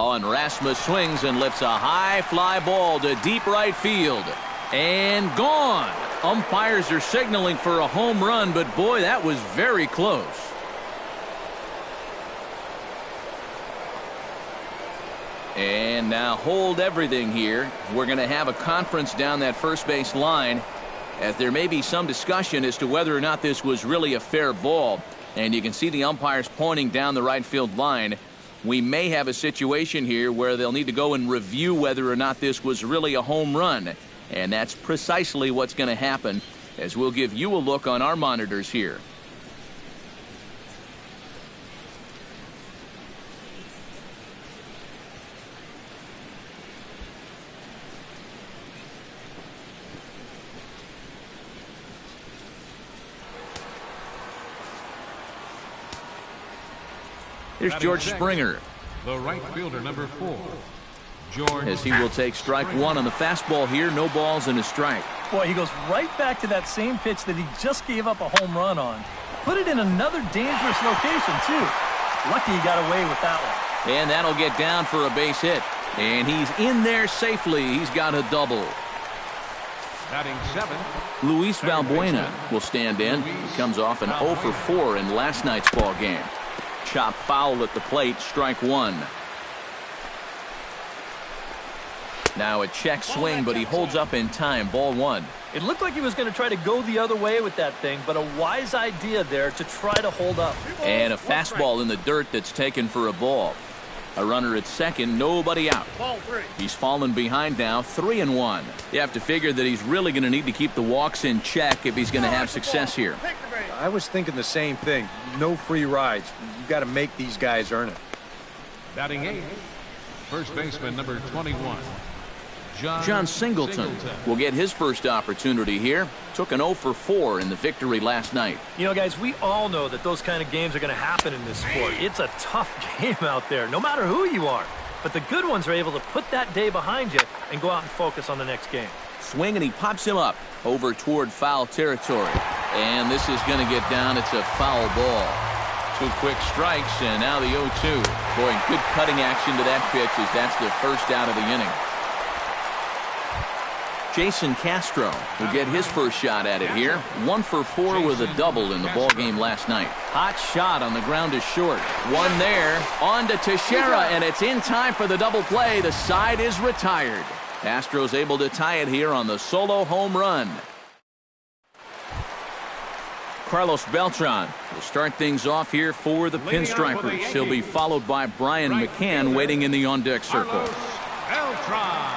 Oh, and Rasmus swings and lifts a high fly ball to deep right field. And gone. Umpires are signaling for a home run, but boy, that was very close. And now hold everything here. We're going to have a conference down that first base line, as there may be some discussion as to whether or not this was really a fair ball. And you can see the umpires pointing down the right field line. We may have a situation here where they'll need to go and review whether or not this was really a home run. And that's precisely what's going to happen, as we'll give you a look on our monitors here. Here's George Springer. The right fielder, number 4. George. As he will take strike one on the fastball here. No balls and a strike. Boy, he goes right back to that same pitch that he just gave up a home run on. Put it in another dangerous location, too. Lucky he got away with that one. And that'll get down for a base hit. And he's in there safely. He's got a double. Batting 7. Luis Valbuena will stand in. He comes off an 0 for 4 in last night's ball game. Chop foul at the plate, strike one. Now a check swing, but he holds up in time. Ball one. It looked like he was going to try to go the other way with that thing, but a wise idea there to try to hold up. And a fastball in the dirt that's taken for a ball. A runner at second, nobody out. He's fallen behind now, 3-1. You have to figure that he's really going to need to keep the walks in check if he's going to have success here. I was thinking the same thing. No free rides. You've got to make these guys earn it. Batting 8. First baseman, number 21. John Singleton will get his first opportunity here. Took an 0 for 4 in the victory last night. You know, guys, we all know that those kind of games are going to happen in this sport. It's a tough game out there, no matter who you are. But the good ones are able to put that day behind you and go out and focus on the next game. Swing, and he pops him up over toward foul territory. And this is going to get down. It's a foul ball. 2 quick strikes, and now the 0-2. Boy, good cutting action to that pitch, as that's the first out of the inning. Jason Castro will get his first shot at it here. 1 for 4 with a double in the ball game last night. Hot shot on the ground is short. One there. On to Teixeira, and it's in time for the double play. The side is retired. Castro's able to tie it here on the solo home run. Carlos Beltran will start things off here for the Pinstripers. He'll be followed by Brian McCann waiting in the on-deck circle. Beltran.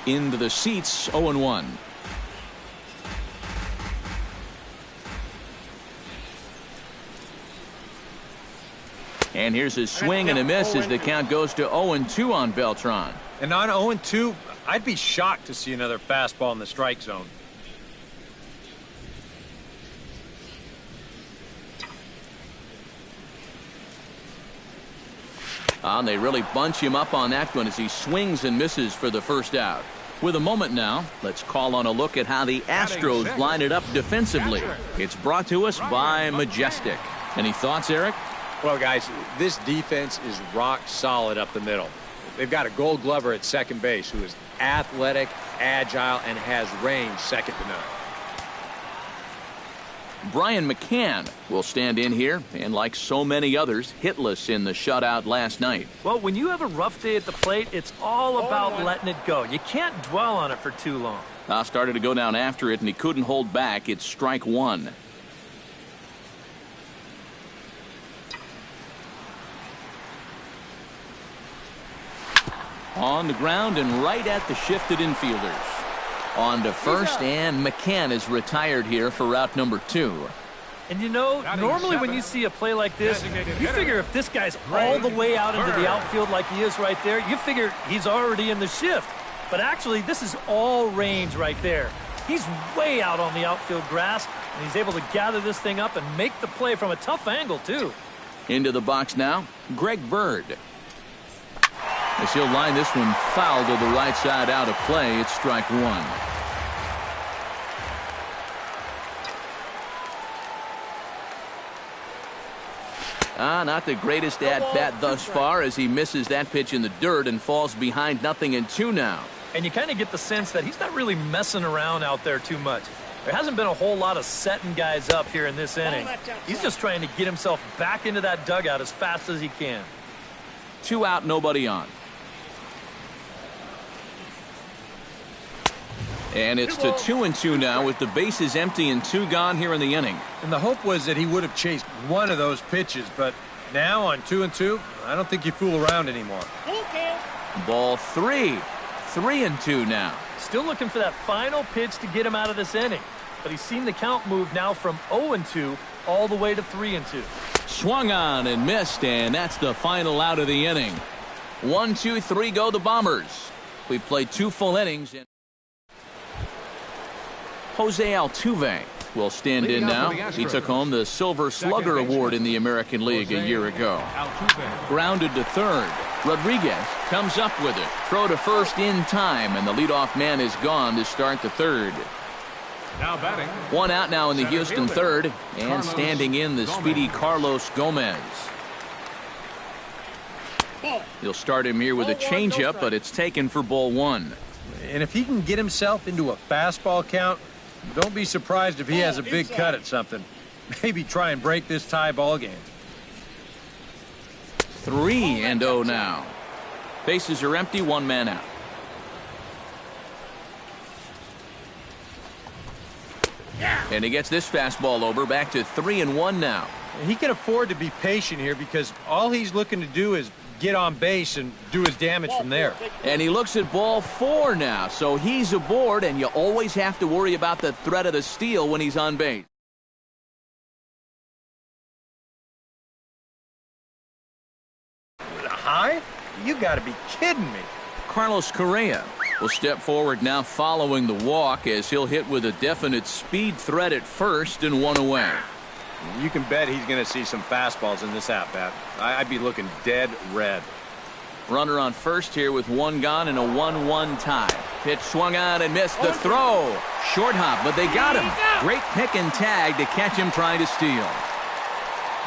Into the seats, 0-1. And here's his swing and a miss as the count goes to 0-2 on Beltran. And on 0-2, I'd be shocked to see another fastball in the strike zone. And they really bunch him up on that one as he swings and misses for the first out. With a moment now, let's call on a look at how the Astros line it up defensively. It's brought to us by Majestic. Any thoughts, Eric? Well, guys, this defense is rock solid up the middle. They've got a Gold Glover at second base who is athletic, agile, and has range second to none. Brian McCann will stand in here, and like so many others, hitless in the shutout last night. Well, when you have a rough day at the plate, it's all about letting it go. You can't dwell on it for too long. Started to go down after it, and he couldn't hold back. It's strike one. On the ground and right at the shifted infielders. On to first, and McCann is retired here for route number 2. And you know, normally when you see a play like this, you figure if this guy's all the way out into the outfield like he is right there, you figure he's already in the shift. But actually, this is all range right there. He's way out on the outfield grass, and he's able to gather this thing up and make the play from a tough angle, too. Into the box now, Greg Bird. As he'll line this one foul to the right side out of play, it's strike one. Not the greatest at-bat thus far as he misses that pitch in the dirt and falls behind 0-2 now. And you kind of get the sense that he's not really messing around out there too much. There hasn't been a whole lot of setting guys up here in this inning. He's just trying to get himself back into that dugout as fast as he can. 2 out, nobody on. And it's to 2-2 now with the bases empty and 2 gone here in the inning. And the hope was that he would have chased one of those pitches, but now on 2-2, I don't think you fool around anymore. Ball 3. 3-2 now. Still looking for that final pitch to get him out of this inning. But he's seen the count move now from 0-2 all the way to 3-2. Swung on and missed, and that's the final out of the inning. 1, 2, 3 go the Bombers. We played 2 full innings. Jose Altuve will stand in now. He took home the Silver Slugger Award in the American League a year ago. Grounded to third. Rodriguez comes up with it. Throw to first in time, and the leadoff man is gone to start the third. Now batting. 1 out now in the Houston third, and standing in the speedy Carlos Gomez. He'll start him here with a changeup, but it's taken for ball 1. And if he can get himself into a fastball count, don't be surprised if he has a big cut at something. Maybe try and break this tie ball game. 3-0 now. Bases are empty, 1 man out. And he gets this fastball over, back to 3-1 now. He can afford to be patient here because all he's looking to do is get on base and do his damage from there. And he looks at ball 4 now, so he's aboard, and you always have to worry about the threat of the steal when he's on base. High? You gotta be kidding me. Carlos Correa will step forward now following the walk as he'll hit with a definite speed threat at first and 1 away. You can bet he's going to see some fastballs in this at-bat. I'd be looking dead red. Runner on first here with 1 gone and a 1-1 tie. Pitch swung on and missed. The throw. Short hop, but they got him. Great pick and tag to catch him trying to steal.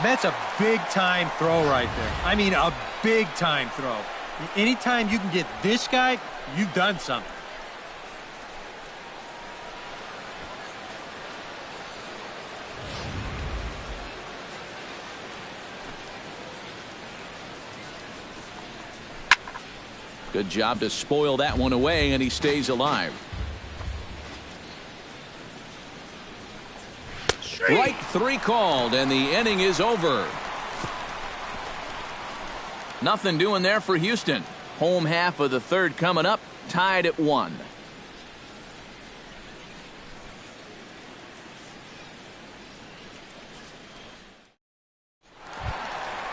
That's a big-time throw right there. I mean, a big-time throw. Anytime you can get this guy, you've done something. Good job to spoil that one away, and he stays alive. Strike 3 called, and the inning is over. Nothing doing there for Houston. Home half of the third coming up, tied at 1.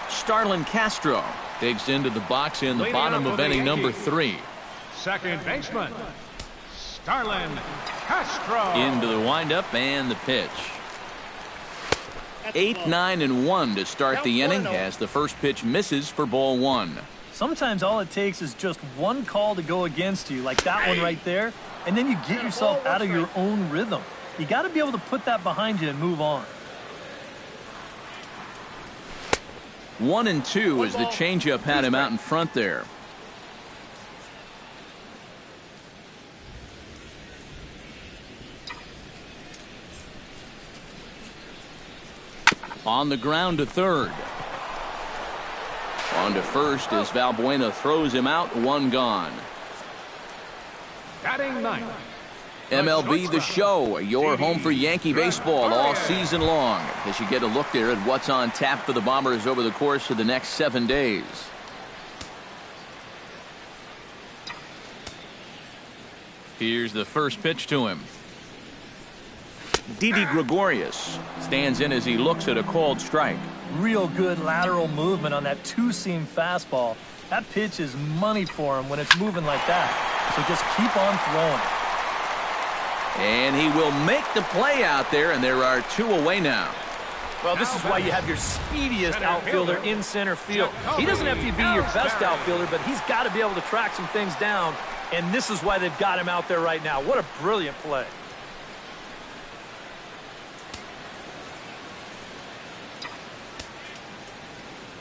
Starlin Castro digs into the box in the bottom of inning number 3. Second baseman, Starlin Castro. Into the windup and the pitch. 8, 9, and 1 to start the inning as the first pitch misses for ball 1. Sometimes all it takes is just one call to go against you, like that one right there, and then you get yourself out of your own rhythm. You got to be able to put that behind you and move on. 1-2 as the changeup had him out in front there. On the ground to third. On to first as Valbuena throws him out. 1 gone. Batting 9. MLB The Show, your home for Yankee baseball all season long, as you get a look there at what's on tap for the Bombers over the course of the next 7 days. Here's the first pitch to him. Didi Gregorius stands in as he looks at a called strike. Real good lateral movement on that 2-seam fastball. That pitch is money for him when it's moving like that. So just keep on throwing. And he will make the play out there, and there are 2 away now. Well, this is why you have your speediest outfielder in center field. He doesn't have to be your best outfielder, but he's got to be able to track some things down, and this is why they've got him out there right now. What a brilliant play.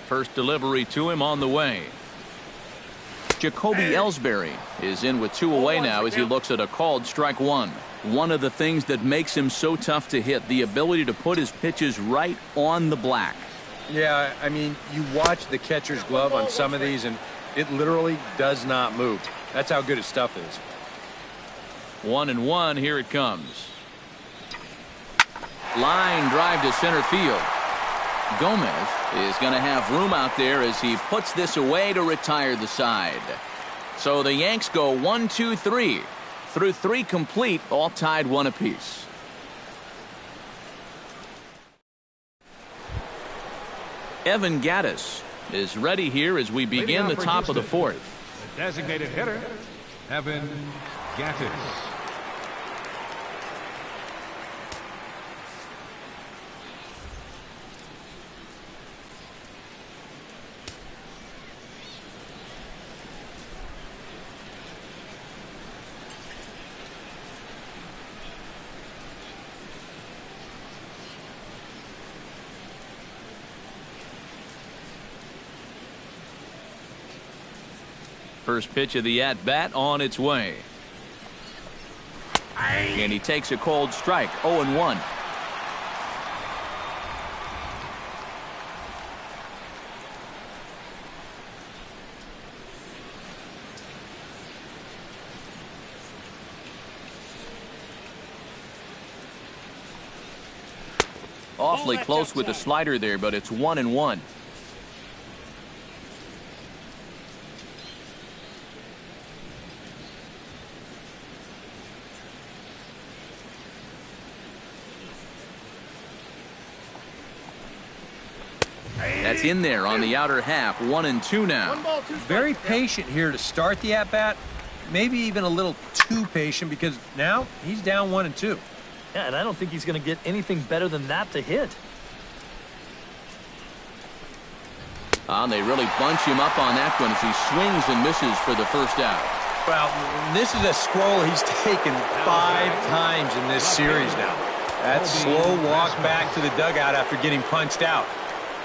First delivery to him on the way. Jacoby Ellsbury is in with 2 away now as he looks at a called strike 1. One of the things that makes him so tough to hit, the ability to put his pitches right on the black. Yeah, I mean, you watch the catcher's glove on some of these, and it literally does not move. That's how good his stuff is. 1-1, here it comes. Line drive to center field. Gomez is going to have room out there as he puts this away to retire the side. So the Yanks go 1, 2, 3. Through 3 complete, all tied 1 apiece. Evan Gattis is ready here as we begin the top of the 4th. The designated hitter, Evan Gattis. First pitch of the at-bat on its way. And he takes a cold strike, 0-1. Awfully close with the slider there, but it's 1-1. That's in there on the outer half. 1-2 now. Very patient here to start the at-bat. Maybe even a little too patient because now he's down 1-2. Yeah, and I don't think he's going to get anything better than that to hit. They really bunch him up on that one as he swings and misses for the first out. Well, this is a scroll he's taken 5 times in this series now. That slow walk back to the dugout after getting punched out.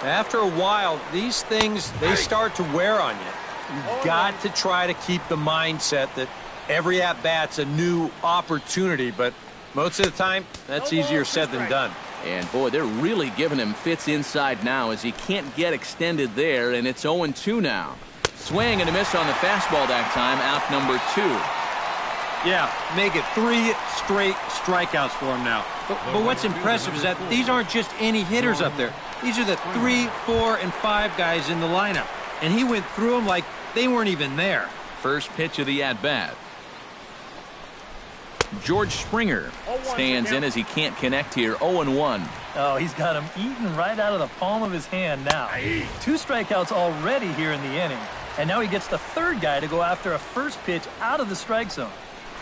After a while, these things, they start to wear on you. You've got to try to keep the mindset that every at-bat's a new opportunity, but most of the time, that's easier said than done. And, boy, they're really giving him fits inside now as he can't get extended there, and it's 0-2 now. Swing and a miss on the fastball that time, out number 2. Yeah, make it 3 straight strikeouts for him now. But what's impressive is that these aren't just any hitters up there. These are the 3, 4, and 5 guys in the lineup. And he went through them like they weren't even there. First pitch of the at-bat. George Springer stands in as he can't connect here. 0-1. Oh, he's got him eaten right out of the palm of his hand now. 2 strikeouts already here in the inning. And now he gets the 3rd guy to go after a first pitch out of the strike zone.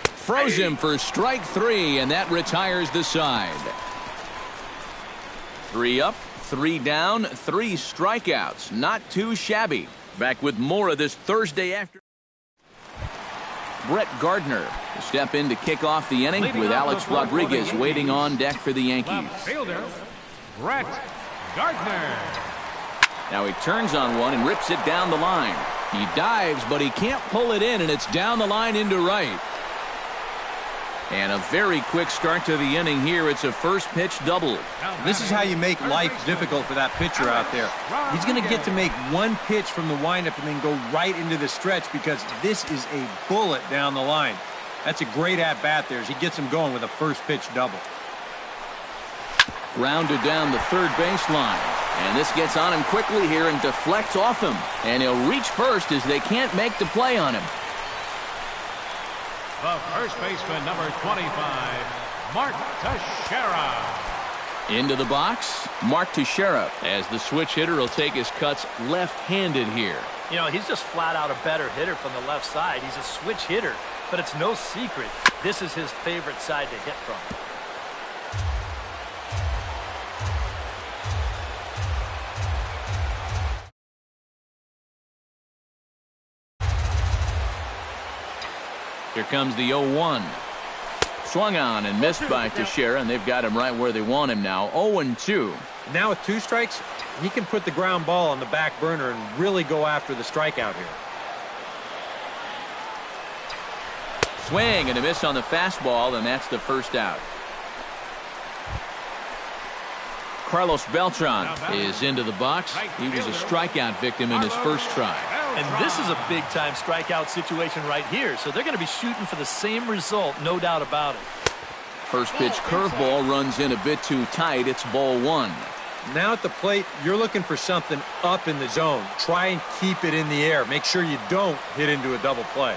Froze him for strike 3, and that retires the side. 3 up, 3 down, 3 strikeouts. Not too shabby. Back with more of this Thursday afternoon. Brett Gardner to step in to kick off the inning with Alex Rodriguez waiting on deck for the Yankees. Fielder, Brett Gardner. Now he turns on one and rips it down the line. He dives, but he can't pull it in, and it's down the line into right. And a very quick start to the inning here. It's a first pitch double. This is how you make life difficult for that pitcher out there. He's going to get to make 1 pitch from the windup and then go right into the stretch because this is a bullet down the line. That's a great at-bat there as he gets him going with a first pitch double. Grounded down the third baseline. And this gets on him quickly here and deflects off him. And he'll reach first as they can't make the play on him. The first baseman, number 25, Mark Teixeira. Into the box, Mark Teixeira, as the switch hitter will take his cuts left-handed here. You know, he's just flat out a better hitter from the left side. He's a switch hitter, but it's no secret. This is his favorite side to hit from. Here comes the 0-1. Swung on and missed by Teixeira, and they've got him right where they want him now. 0-2. Now with 2 strikes, he can put the ground ball on the back burner and really go after the strikeout here. Swing and a miss on the fastball, and that's the first out. Carlos Beltran is into the box. He was a strikeout victim in his first try. And this is a big-time strikeout situation right here, so they're going to be shooting for the same result, no doubt about it. First pitch curveball runs in a bit too tight. It's ball 1. Now at the plate, you're looking for something up in the zone. Try and keep it in the air. Make sure you don't hit into a double play.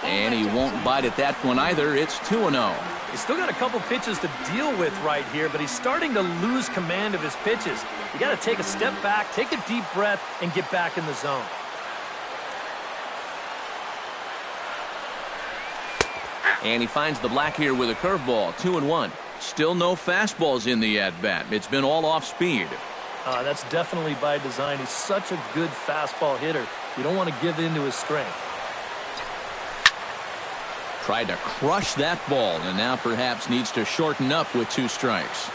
And he won't bite at that one either. It's 2-0. He's still got a couple pitches to deal with right here, but he's starting to lose command of his pitches. You got to take a step back, take a deep breath, and get back in the zone. And he finds the black here with a curveball. 2-1. Still no fastballs in the at-bat. It's been all off speed. That's definitely by design. He's such a good fastball hitter. You don't want to give in to his strength. Tried to crush that ball, and now perhaps needs to shorten up with 2 strikes.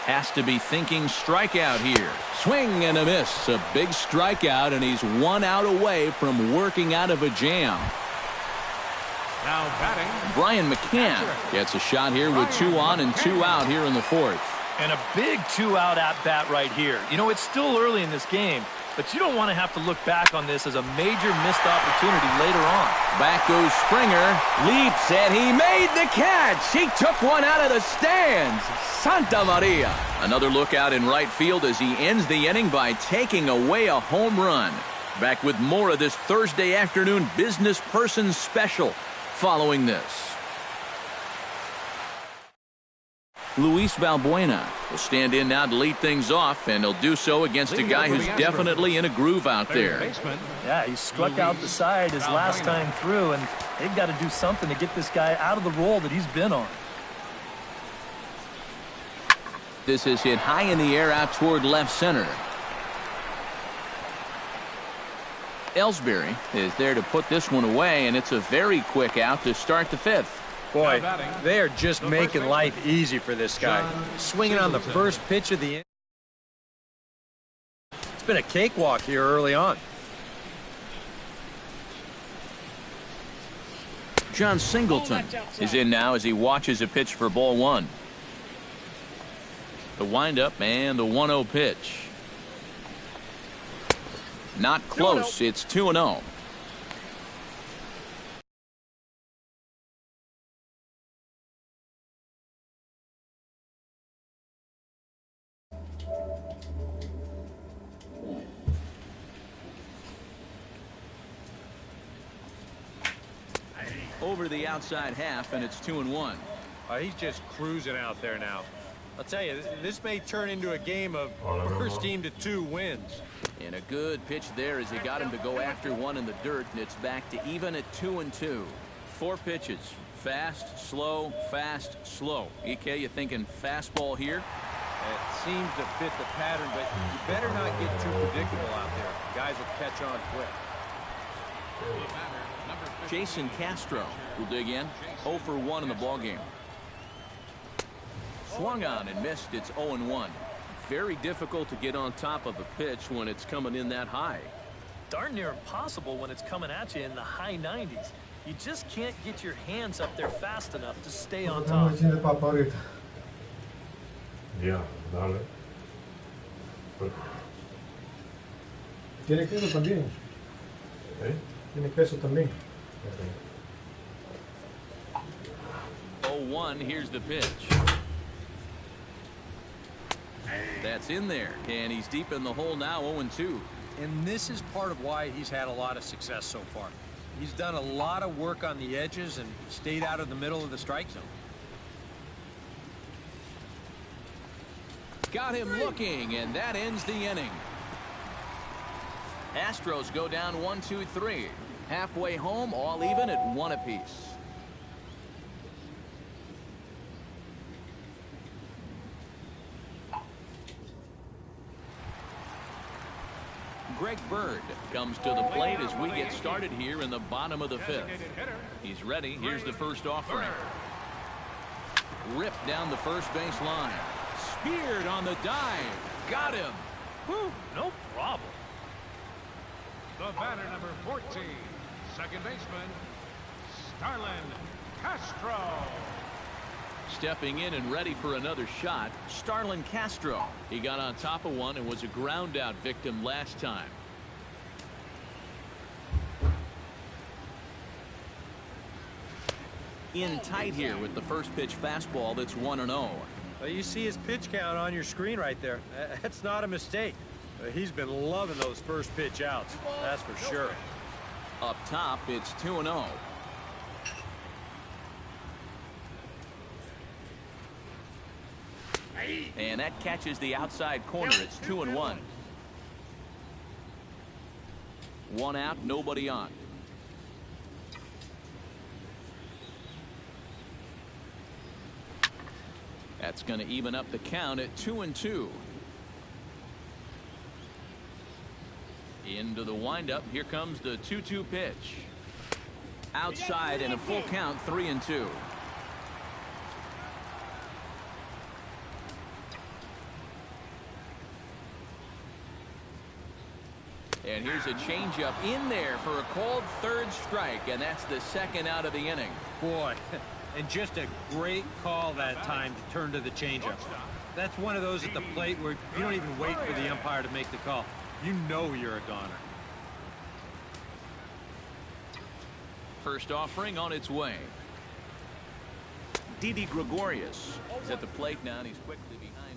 Has to be thinking strikeout here. Swing and a miss. A big strikeout, and he's 1 out away from working out of a jam. Now batting, Brian McCann gets a shot here with 2 on and 2 out here in the 4th. And a big 2-out at-bat right here. You know, it's still early in this game, but you don't want to have to look back on this as a major missed opportunity later on. Back goes Springer, leaps, and he made the catch. He took one out of the stands. Santa Maria. Another look out in right field as he ends the inning by taking away a home run. Back with more of this Thursday afternoon business person special following this. Luis Valbuena will stand in now to lead things off, and he'll do so against a guy who's definitely in a groove out there. Yeah, he struck out the side his last time through, and they've got to do something to get this guy out of the role that he's been on. This is hit high in the air out toward left center. Ellsbury is there to put this one away, and it's a very quick out to start the 5th. Boy, they are just making life easy for this guy. Swinging on the first pitch of the inning. It's been a cakewalk here early on. John Singleton is in now as he watches a pitch for ball 1. The windup and the 1-0 pitch. Not close. It's 2-0. Over the outside half, and it's 2-1. He's just cruising out there now. I'll tell you, this may turn into a game of first team to 2 wins. And a good pitch there as he got him to go after one in the dirt, and it's back to even at 2-2. 4 pitches. Fast, slow, fast, slow. EK, you thinking fastball here? It seems to fit the pattern, but you better not get too predictable out there. Guys will catch on quick. Jason Castro will dig in. 0 for 1 in the ballgame. Swung on and missed. It's 0-1. Very difficult to get on top of a pitch when it's coming in that high. Darn near impossible when it's coming at you in the high 90s. You just can't get your hands up there fast enough to stay on top. Ya, dale. ¿Tiene queso también? ¿Eh? ¿Tiene queso también? 0-1, here's the pitch. That's in there, and he's deep in the hole now, 0-2. And this is part of why he's had a lot of success so far. He's done a lot of work on the edges and stayed out of the middle of the strike zone. Got him looking, and that ends the inning. Astros go down 1-2-3. Halfway home, all even at 1 apiece. Greg Bird comes to the plate as we get started here in the bottom of the fifth. He's ready. Here's the first offering. Ripped down the first base line. Speared on the dive. Got him. Whew, no problem. The batter, number 14, second baseman, Starlin Castro. Stepping in and ready for another shot, Starlin Castro. He got on top of one and was a ground out victim last time. In tight here with the first pitch fastball that's 1-0. Well, you see his pitch count on your screen right there. That's not a mistake. He's been loving those first pitch outs. That's for sure. Up top, it's 2-0. And that catches the outside corner. It's 2-1. One out, nobody on. That's going to even up the count at 2-2. Into the windup. Here comes the 2-2 pitch. Outside and a full count, 3-2. And here's a changeup in there for a called third strike, and that's the second out of the inning. Boy, and just a great call that time to turn to the changeup. That's one of those at the plate where you don't even wait for the umpire to make the call. You know you're a goner. First offering on its way. Didi Gregorius is at the plate now, and he's quickly behind.